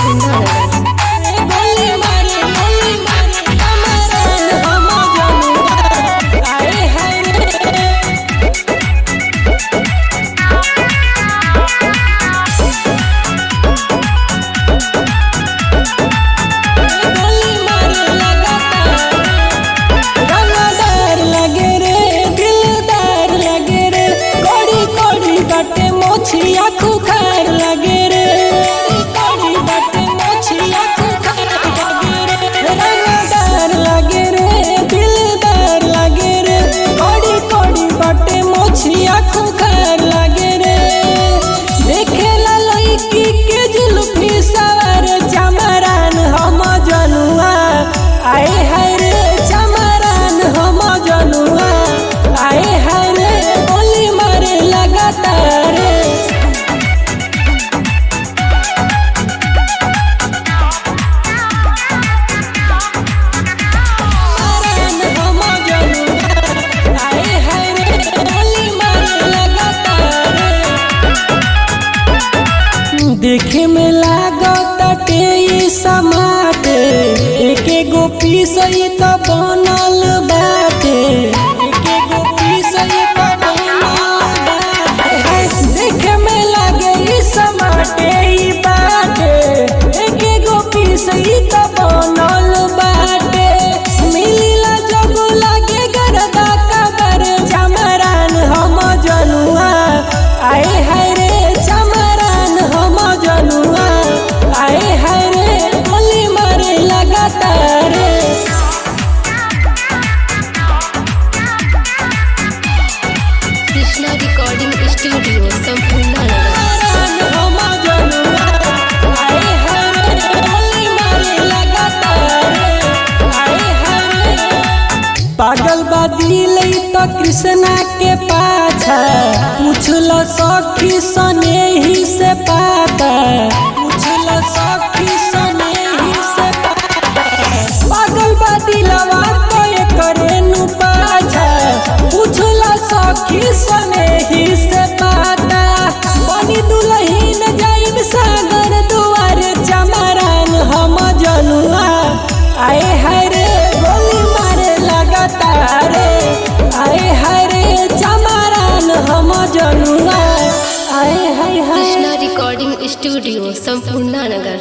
संपूर्ण गोली मारे कमरान हम जनुआ आए हाय रे। गोली मारे लगातार रंगदार लगे रे दिलदार लगे रे कोड़ी कोड़ी बाटे मोछिया खुखार लगे रे कोड़ी बाटे मोछिया खुखार लगे रे रंगदार लगे रे दिलदार लगे रे कोड़ी कोड़ी बाटे मोछिया खुखार लगे रे देखेला लड़की के जुल्फी सवार चमरान हम जनुआ आए हाय रे चमरान हम जनुआ आए हाय रे गोली मारे लगातार चमरान हम जनुआ आए हाय रे गोली मारे लगातार देखे में लागत ई समाट एके गो पीस ई त बनल बाटे एके गो पीस ई त बनल बाटे देखे में लागे ई समाट ई बाटे एके गो पीस ई त बनल बाटे मिलिला जब लागे गरदा कबर चमरान हम जनुआ आए हाय रे चमरान हम जनुआ आए हाय रे गोली मारे लगातार कृष्णा रिकॉर्डिंग स्टूडियो संपूर्ण चमरान हम जनुआ आए हाय रे गोली मारे लगातार आए हाय रे पागल बा दिल तो कृष्णा के पाछा पूछल सखी सने ही से पाता पूछल सखी सने ही से पाता पागल बा दिलवा तो करे नु पाछा पूछल सखी सने ही से पाता बनी दुल्हन जाइब सागर दुआर चमरान हम जनुआ आए हाय रे गोली मारे लगातार आए हाय रे चमरान हम जनुआ आए हाय हाय। कृष्णा रिकॉर्डिंग स्टूडियो संपूर्ण नगर।